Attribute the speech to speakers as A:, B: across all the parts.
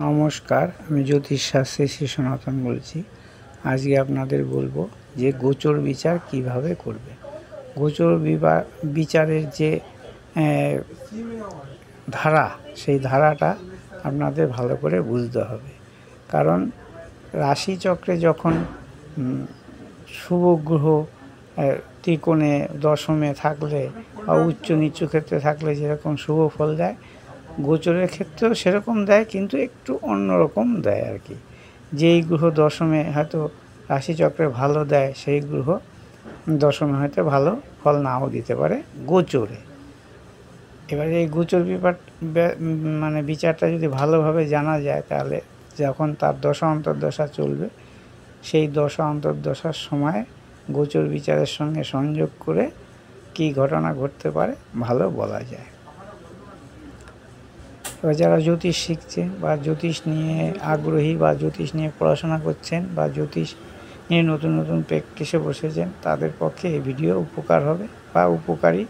A: নমস্কার, আমি জ্যোতিষশাস্ত্রী শ্রী সনাতন বলছি। আজকে আপনাদের বলবো যে গোচর বিচার কিভাবে করবে। গোচর বিচারের যে ধারা, সেই ধারাটা আপনাদের ভালো করে বুঝতে হবে। কারণ রাশিচক্রে যখন শুভ গ্রহ ত্রিকোণে দশমে থাকলে বা উচ্চ নিচু ক্ষেত্রে থাকলে যেরকম শুভ ফল দেয়, গোচরের ক্ষেত্রেও সেরকম দেয়, কিন্তু একটু অন্যরকম দেয় আর কি। যেই গ্রহ দশমে হয়তো রাশিচক্রে ভালো দেয়, সেই গ্রহ দশমে হয়তো ভালো ফল নাও দিতে পারে গোচরে। এবারে এই গোচর বিচারটা যদি ভালোভাবে জানা যায়, তাহলে যখন তার দশা অন্তর্দশা চলবে, সেই দশা অন্তর্দশার সময় গোচর বিচারের সঙ্গে সংযোগ করে কী ঘটনা ঘটতে পারে ভালো বলা যায়। এবার যারা জ্যোতিষ শিখছেন বা জ্যোতিষ নিয়ে আগ্রহী বা জ্যোতিষ নিয়ে পড়াশোনা করছেন বা জ্যোতিষ নিয়ে নতুন নতুন প্র্যাকটিসে বসেছেন, তাদের পক্ষে এই ভিডিও উপকার হবে বা উপকারী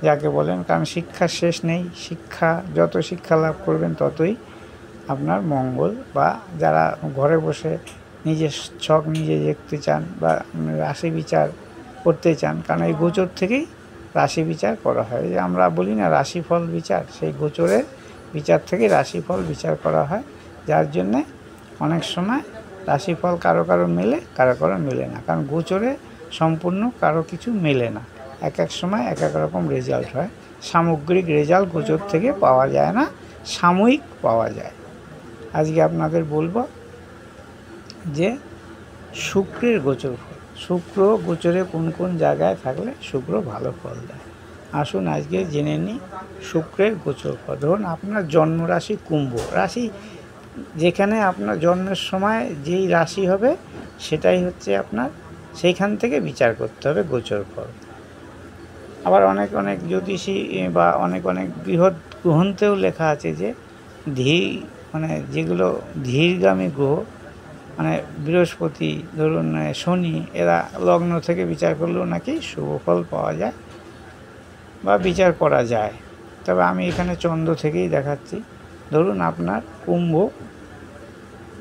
A: যাকে বলেন। কারণ শিক্ষার শেষ নেই, যত শিক্ষা লাভ করবেন ততই আপনার মঙ্গল। বা যারা ঘরে বসে নিজের ছক নিজে দেখতে চান বা রাশি বিচার করতে চান, কারণ এই গোচর থেকেই রাশি বিচার করা হয়। যে আমরা বলি না রাশিফল বিচার, সেই গোচরের বিচার থেকে রাশিফল বিচার করা হয়। যার জন্যে অনেক সময় রাশিফল কারো কারো মেলে, কারো কারো মেলে না। কারণ গোচরে সম্পূর্ণ কারো কিছু মেলে না, এক এক সময় এক এক রকম রেজাল্ট হয়। সামগ্রিক রেজাল্ট গোচর থেকে পাওয়া যায় না, সাময়িক পাওয়া যায়। আজকে আপনাদের বলবো যে শুক্রের গোচর ফল। শুক্র গোচরে কোন কোন জায়গায় থাকলে শুক্র ভালো ফল দেয়, আসুন আজকে জেনে নিই শুক্রের গোচর ফল। ধরুন আপনার জন্মরাশি কুম্ভ রাশি, যেখানে আপনার জন্মের সময় যেই রাশি হবে সেটাই হচ্ছে আপনার, সেইখান থেকে বিচার করতে হবে গোচর ফল। আবার অনেক অনেক জ্যোতিষী বা অনেক অনেক বৃহৎ গ্রন্থেও লেখা আছে যে যেগুলো ধীরগামী গ্রহ, মানে বৃহস্পতি, ধরুন শনি, এরা লগ্ন থেকে বিচার করলেও নাকি শুভ ফল পাওয়া যায় বা বিচার করা যায়। তবে আমি এখানে চন্দ্র থেকেই দেখাচ্ছি। ধরুন আপনার কুম্ভ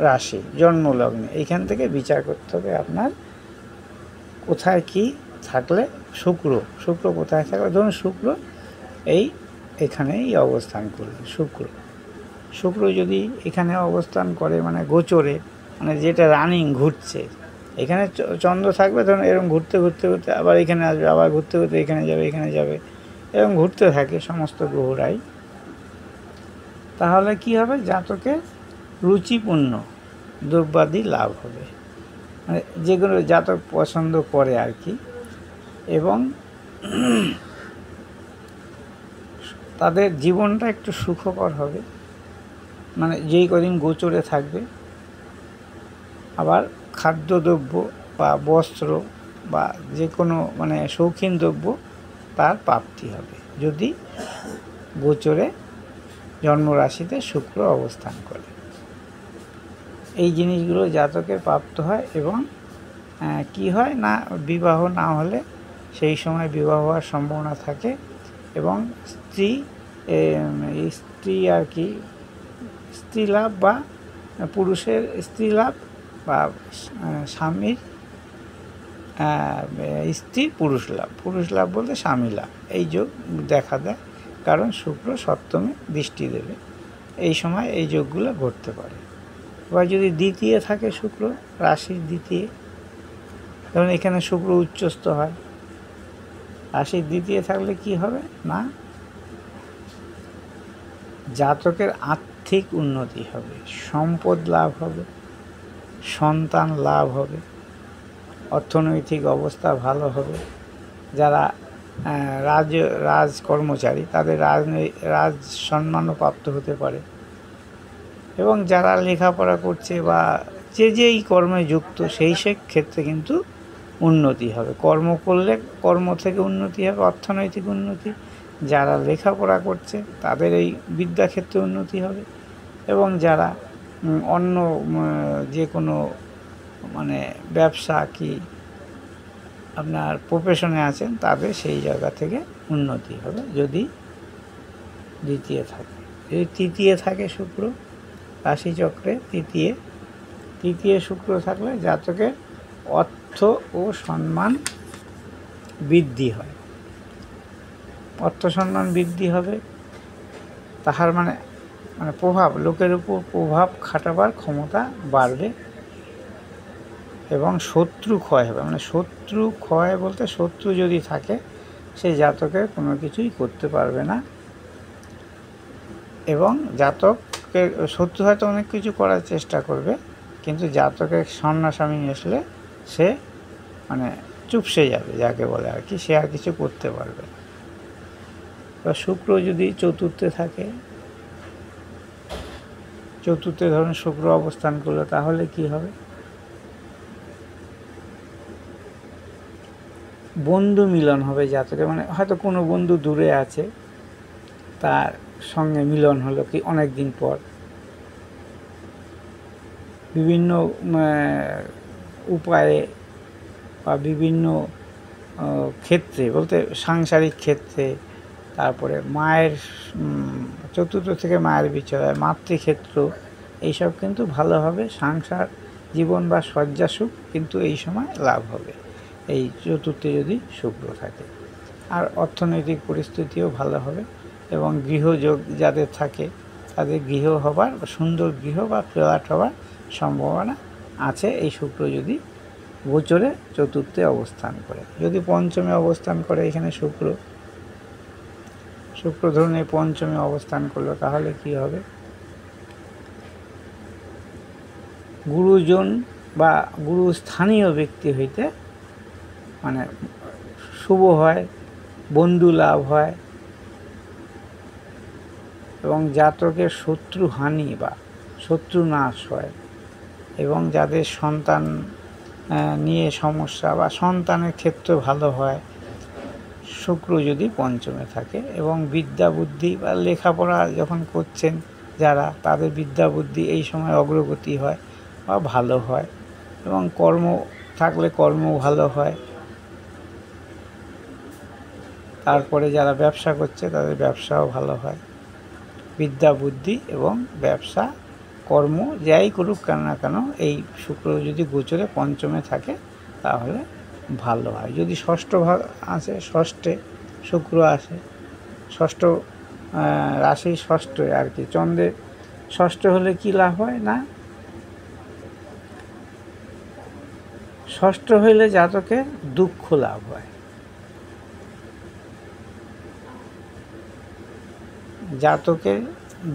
A: রাশি জন্মলগ্নে, এইখান থেকে বিচার করতে হবে আপনার কোথায় কি থাকলে শুক্র কোথায় থাকলে। ধরুন শুক্র এখানেই অবস্থান করবে। শুক্র যদি এখানে অবস্থান করে, মানে গোচরে, মানে যেটা রানিং ঘুরছে, এখানে চন্দ্র থাকবে। ধরুন এরকম ঘুরতে ঘুরতে ঘুরতে আবার এখানে আসবে, আবার ঘুরতে ঘুরতে এখানে যাবে, এরকম ঘুরতে থাকে সমস্ত গ্রহরাই। তাহলে কি হবে, জাতকে রুচিপূর্ণ দ্রব্যাদি লাভ হবে, মানে যেগুলো জাতক পছন্দ করে আর কি। এবং তাদের জীবনটা একটু সুখকর হবে, মানে যেই কদিন গোচরে থাকবে। আবার খাদ্যদ্রব্য বা বস্ত্র বা যে কোনো শৌখিন দ্রব্য তার প্রাপ্তি হবে যদি গোচরে জন্মরাশিতে শুক্র অবস্থান করে। এই জিনিসগুলো জাতকের প্রাপ্ত হয়। এবং কি হয় না, বিবাহ না হলে সেই সময় বিবাহ হওয়ার সম্ভাবনা থাকে। এবং স্ত্রী লাভ বা পুরুষের স্ত্রী লাভ বা স্বামীর স্ত্রী পুরুষ লাভ বলতে স্বামী লাভ, এই যোগ দেখা দেয়। কারণ শুক্র সপ্তমে দৃষ্টি দেবে, এই সময় এই যোগগুলো ঘটতে পারে। এবার যদি দ্বিতীয় থাকে শুক্র, রাশির দ্বিতীয়, ধরুন এখানে শুক্র উচ্চস্থ হয়, রাশির দ্বিতীয় থাকলে কি হবে না, জাতকের আর্থিক উন্নতি হবে, সম্পদ লাভ হবে, সন্তান লাভ হবে, অর্থনৈতিক অবস্থা ভালো হবে। যারা রাজ কর্মচারী, তাদের রাজ সম্মানও প্রাপ্ত হতে পারে। এবং যারা লেখাপড়া করছে বা যেই কর্মে যুক্ত, সেই ক্ষেত্রে কিন্তু উন্নতি হবে। কর্ম করলে কর্ম থেকে উন্নতি হবে, অর্থনৈতিক উন্নতি। যারা লেখাপড়া করছে তাদের এই বিদ্যাক্ষেত্রে উন্নতি হবে। এবং যারা অন্য যে কোনো ব্যবসা কি আপনার প্রফেশনে আছেন, তাদের সেই জায়গা থেকে উন্নতি হবে যদি দ্বিতীয় থাকে। যদি তৃতীয় থাকে শুক্র, রাশিচক্রে তৃতীয় শুক্র থাকলে জাতকের অর্থ ও সম্মান বৃদ্ধি হয়। অর্থ সম্মান বৃদ্ধি হবে, তাহার মানে প্রভাব, লোকের উপর প্রভাব খাটাবার ক্ষমতা বাড়বে এবং শত্রু ক্ষয় হবে। শত্রু ক্ষয় বলতে শত্রু যদি থাকে সেই জাতকের কোনো কিছুই করতে পারবে না, এবং জাতকের শত্রু হয়তো অনেক কিছু করার চেষ্টা করবে, কিন্তু জাতকের সামনাসামনি আসলে সে চুপসে যাবে, যাকে বলে আর কি, সে আর কিছু করতে পারবে না। শুক্র যদি চতুর্থে থাকে, চতুর্থে ধরুন শুক্র অবস্থান করলো, তাহলে কি হবে? বন্ধু মিলন হবে জাতকে, হয়তো কোনো বন্ধু দূরে আছে, তার সঙ্গে মিলন হলো কি অনেক দিন পর, বিভিন্ন উপায়ে বা বিভিন্ন ক্ষেত্রে, বলতে সাংসারিক ক্ষেত্রে, তারপরে মায়ের চতুর্থ থেকে মায়ের বিচয়, মাতৃক্ষেত্র, এইসব কিন্তু ভালো হবে। সংসার জীবন বা শয্যা সুখ কিন্তু এই সময় লাভ হবে, এই চতুর্থে যদি শুক্র থাকে। আর অর্থনৈতিক পরিস্থিতিও ভালো হবে, এবং গৃহযোগ যাদের থাকে তাদের গৃহ হবার, সুন্দর গৃহ বা ফ্ল্যাট হবার সম্ভাবনা আছে এই শুক্র যদি গোচরে চতুর্থে অবস্থান করে। যদি পঞ্চমে অবস্থান করে এখানে শুক্র ধরুন এই পঞ্চমে অবস্থান করলো, তাহলে কি হবে? গুরুজন বা গুরুস্থানীয় ব্যক্তি হইতে শুভ হয়, বন্ধু লাভ হয়, এবং জাতকের শত্রু হানি বা শত্রু নাশ হয়, এবং যাদের সন্তান নিয়ে সমস্যা বা সন্তানের ক্ষেত্রে ভালো হয় শুক্র যদি পঞ্চমে থাকে। এবং বিদ্যা বুদ্ধি বা লেখাপড়া যখন করছেন যারা, তাদের বিদ্যা বুদ্ধি এই সময় অগ্রগতি হয় বা ভালো হয়, এবং কর্ম থাকলে কর্ম ভালো হয়। তারপরে যারা ব্যবসা করছে তাদের ব্যবসাও ভালো হয়। বিদ্যা বুদ্ধি এবং ব্যবসা কর্ম যাই করুক না কেন, এই শুক্র যদি গোচরে পঞ্চমে থাকে তাহলে ভালো হয়। যদি ষষ্ঠ ভাগ আসে, ষষ্ঠে শুক্র আসে, ষষ্ঠ রাশি ষষ্ঠে আর কি, চন্দ্রের ষষ্ঠ হলে কি লাভ হয় না, ষষ্ঠ হইলে জাতকের দুঃখ লাভ হয়। জাতকের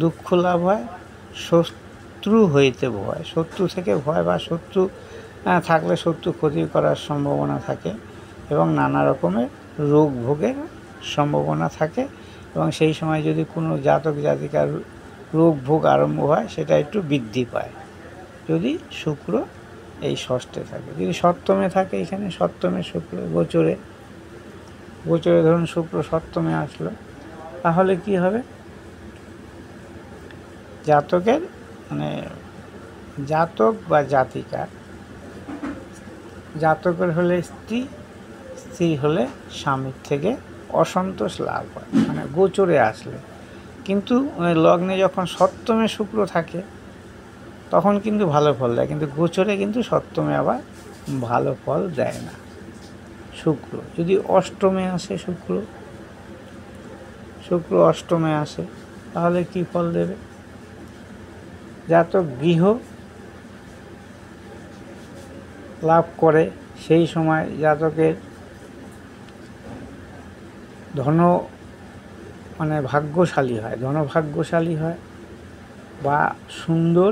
A: দুঃখ লাভ হয়, শত্রু হইতে ভয়, শত্রু থেকে ভয় বা শত্রু থাকলে শত্রু ক্ষতি করার সম্ভাবনা থাকে, এবং নানা রকমের রোগ ভোগের সম্ভাবনা থাকে। এবং সেই সময় যদি কোনো জাতক জাতিকার রোগ ভোগ আরম্ভ হয় সেটা একটু বৃদ্ধি পায় যদি শুক্র এই ষষ্ঠে থাকে। যদি সপ্তমে থাকে, এখানে সপ্তমে শুক্র গোচরে ধরুন শুক্র সপ্তমে আসলো, তাহলে কি হবে? জাতকের জাতক বা জাতিকা, জাতকের হলে স্ত্রী হলে স্বামীর থেকে অসন্তোষ লাভ হয়, গোচরে আসলে। কিন্তু লগ্নে যখন সপ্তমে শুক্র থাকে তখন কিন্তু ভালো ফল দেয়, কিন্তু গোচরে কিন্তু সপ্তমে আবার ভালো ফল দেয় না। শুক্র যদি অষ্টমে আসে, শুক্র অষ্টমে আসে, তাহলে কি ফল দেবে? জাতক গৃহ লাভ করে, সেই সময় জাতকের ভাগ্যশালী হয়, ধনভাগ্যশালী হয়, বা সুন্দর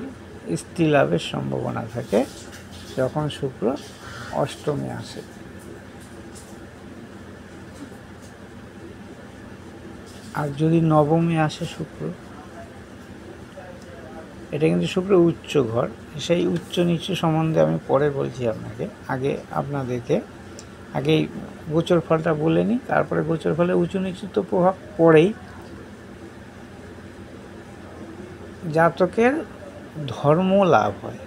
A: স্ত্রী লাভের সম্ভাবনা থাকে যখন শুক্র অষ্টমে আসে। আর যদি নবমে আসে শুক্র, এটা কিন্তু শুক্র উচ্চ ঘর, সেই উচ্চ নিচু সম্বন্ধে আমি পরে বলছি আপনাদেরকে আগে গোচর ফলটা বলে নিই, তারপরে গোচর ফলে উঁচু নিচু তো প্রভাব পড়েই। জাতকের ধর্ম লাভ হয়,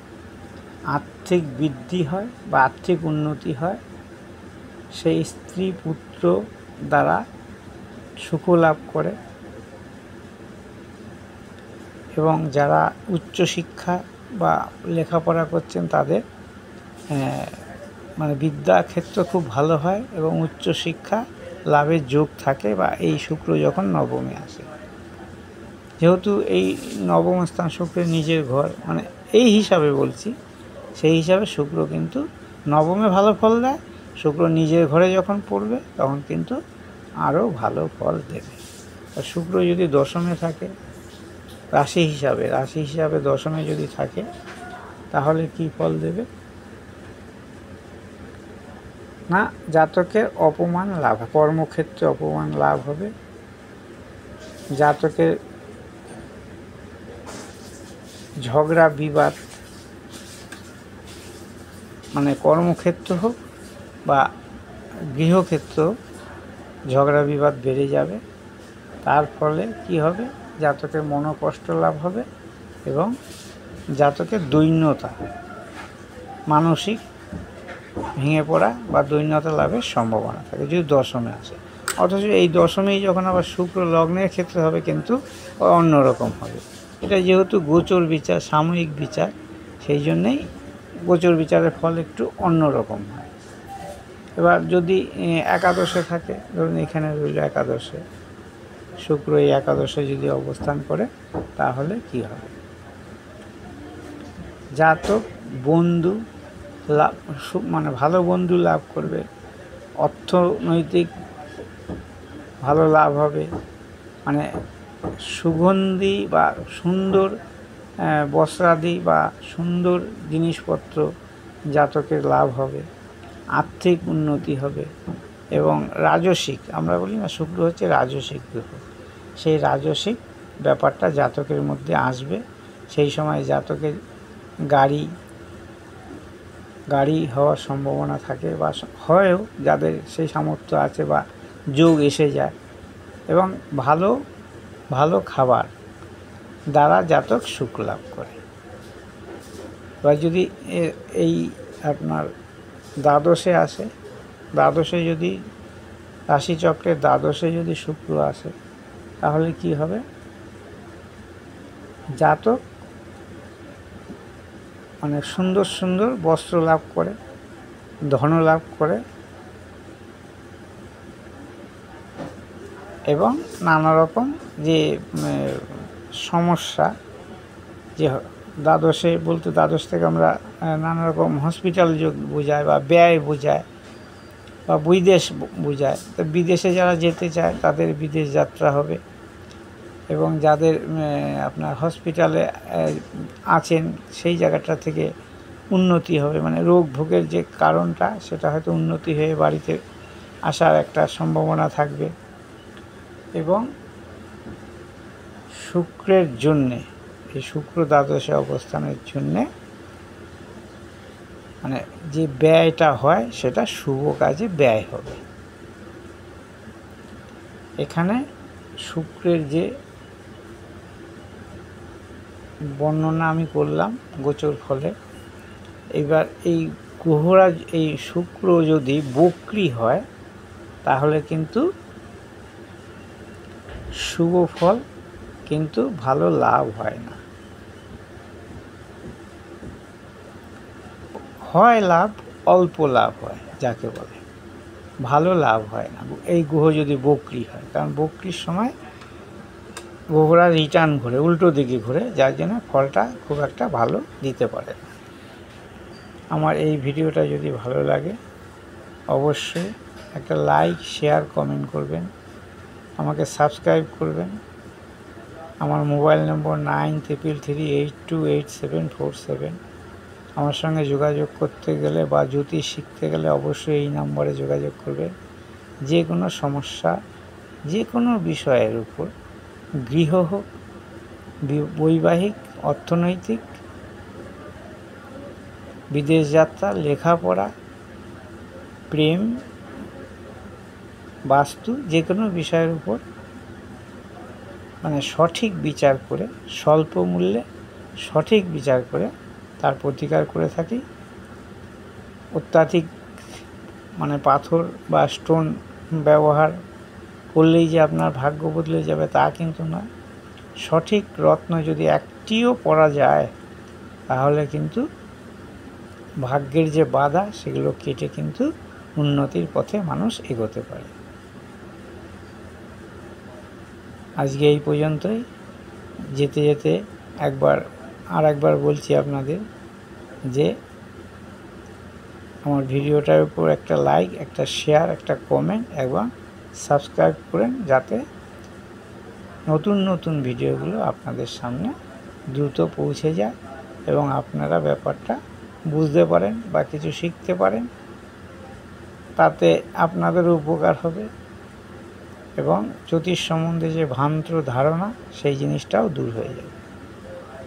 A: আর্থিক বৃদ্ধি হয় বা আর্থিক উন্নতি হয়, সেই স্ত্রী পুত্র দ্বারা সুখ লাভ করে, এবং যারা উচ্চশিক্ষা বা লেখাপড়া করছেন তাদের মানে বিদ্যাক্ষেত্র খুব ভালো হয় এবং উচ্চশিক্ষা লাভের যোগ থাকে বা এই শুক্র যখন নবমে আসে। যেহেতু এই নবম স্থান শুক্রের নিজের ঘর, মানে এই হিসাবে বলছি, সেই হিসাবে শুক্র কিন্তু নবমে ভালো ফল দেয়। শুক্র নিজের ঘরে যখন পড়বে তখন কিন্তু আরও ভালো ফল দেবে। আর শুক্র যদি দশমে থাকে রাশি হিসাবে দশমে যদি থাকে তাহলে কি ফল দেবে না, জাতকের অপমান লাভ, কর্মক্ষেত্রে অপমান লাভ হবে, জাতকের ঝগড়া বিবাদ, মানে কর্মক্ষেত্র হোক বা গৃহক্ষেত্র ঝগড়া বিবাদ বেড়ে যাবে। তার ফলে কি হবে, জাতকের মনোকষ্ট লাভ হবে এবং জাতকের দৈন্যতা, মানসিক ভেঙে পড়া বা দৈন্যতা লাভের সম্ভাবনা থাকে যদি দশমে আসে। অথচ এই দশমেই যখন আবার শুক্র লগ্নের ক্ষেত্রে হবে কিন্তু অন্যরকম হবে। এটা যেহেতু গোচর বিচার, সাময়িক বিচার, সেই জন্যেই গোচর বিচারের ফল একটু অন্যরকম হয়। এবার যদি একাদশে থাকে, ধরুন এখানে রইল একাদশে, শুক্র এই একাদশে যদি অবস্থান করে তাহলে কি হবে, জাতক বন্ধু লাভ, মানে ভালো বন্ধু লাভ করবে, অর্থনৈতিক ভালো লাভ হবে, মানে সুগন্ধি বা সুন্দর বস্ত্রাদি বা সুন্দর জিনিসপত্র জাতকের লাভ হবে, আর্থিক উন্নতি হবে এবং রাজসিক, আমরা বলি না শুক্র হচ্ছে রাজসিক গ্রহ, সেই রাজসিক ব্যাপারটা জাতকের মধ্যে আসবে। সেই সময় জাতকের গাড়ি হওয়ার সম্ভাবনা থাকে বা হয়ও, যাদের সেই সামর্থ্য আছে বা যোগ এসে যায়, এবং ভালো ভালো খাবার দ্বারা জাতক সুখ লাভ করে। এবার যদি এই আপনার দ্বাদশে আসে, দ্বাদশে যদি রাশিচক্রের দ্বাদশে যদি শুক্র আসে তাহলে কি হবে, জাতক মানে সুন্দর সুন্দর বস্ত্র লাভ করে, ধন লাভ করে এবং নানা রকম যে সমস্যা, যে দ্বাদশে বলতে দ্বাদশ থেকে আমরা নানা রকম হসপিটাল যোগ বোঝায় বা ব্যয় বোঝায় বা বিদেশ বোঝায়। তো বিদেশে যারা যেতে চায় তাদের বিদেশ যাত্রা হবে এবং যাদের আপনার হসপিটালে আছেন সেই জায়গাটা থেকে উন্নতি হবে, মানে রোগ ভোগের যে কারণটা সেটা হয়তো উন্নতি হয়ে বাড়িতে আসার একটা সম্ভাবনা থাকবে। এবং শুক্রের জন্যে, এই শুক্র দ্বাদশে অবস্থানের জন্যে মানে যে ব্যয়টা হয় সেটা শুভ কাজে ব্যয় হবে। এখানে শুক্রের যে বর্ণনা আমি করলাম গোচর ফলে, এবার এই গ্রহরা, এই শুক্র যদি বক্রী হয় তাহলে কিন্তু শুভ ফল কিন্তু ভালো লাভ হয় না, হয় লাভ অল্প লাভ হয়, যাকে বলে ভালো লাভ হয় না এই গ্রহ যদি বক্রী হয়। কারণ বক্রীর সময় গ্রহরা রিটার্ন ঘুরে, উল্টো দিকে ঘুরে, যার জন্য ফলটা খুব একটা ভালো দিতে পারে না। আমার এই ভিডিওটা যদি ভালো লাগে অবশ্যই একটা লাইক, শেয়ার, কমেন্ট করবেন, আমাকে সাবস্ক্রাইব করবেন। আমার মোবাইল নম্বর 9333828747। আমার সঙ্গে যোগাযোগ করতে গেলে বা জ্যোতিষ শিখতে গেলে অবশ্যই এই নম্বরে যোগাযোগ করবেন। যে কোনো সমস্যা, যে কোনো বিষয়ের উপর, গৃহ হোক, বৈবাহিক, অর্থনৈতিক, বিদেশ যাত্রা, লেখাপড়া, প্রেম, বাস্তু, যে কোনো বিষয়ের উপর মানে সঠিক বিচার করে, স্বল্প মূল্যে সঠিক বিচার করে তার প্রতিকার করে থাকি। অত্যাধিক মানে পাথর বা স্টোন ব্যবহার করলেই যে আপনার ভাগ্য বদলে যাবে তা কিন্তু নয়। সঠিক রত্ন যদি একটিও পড়া যায় তাহলে কিন্তু ভাগ্যের যে বাধা সেগুলো কেটে কিন্তু উন্নতির পথে মানুষ এগোতে পারে। আজকে এই পর্যন্তই। যেতে যেতে একবার বলছি আপনাদের যে আমার ভিডিওটার উপর একটা লাইক, একটা শেয়ার, একটা কমেন্ট এবং সাবস্ক্রাইব করেন, যাতে নতুন নতুন ভিডিওগুলো আপনাদের সামনে দ্রুত পৌঁছে যায় এবং আপনারা ব্যাপারটা বুঝতে পারেন বা কিছু শিখতে পারেন। তাতে আপনাদের উপকার হবে এবং জ্যোতিষ সম্বন্ধে যে ভ্রান্ত ধারণা সেই জিনিসটাও দূর হয়ে যাবে।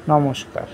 A: নমস্কার।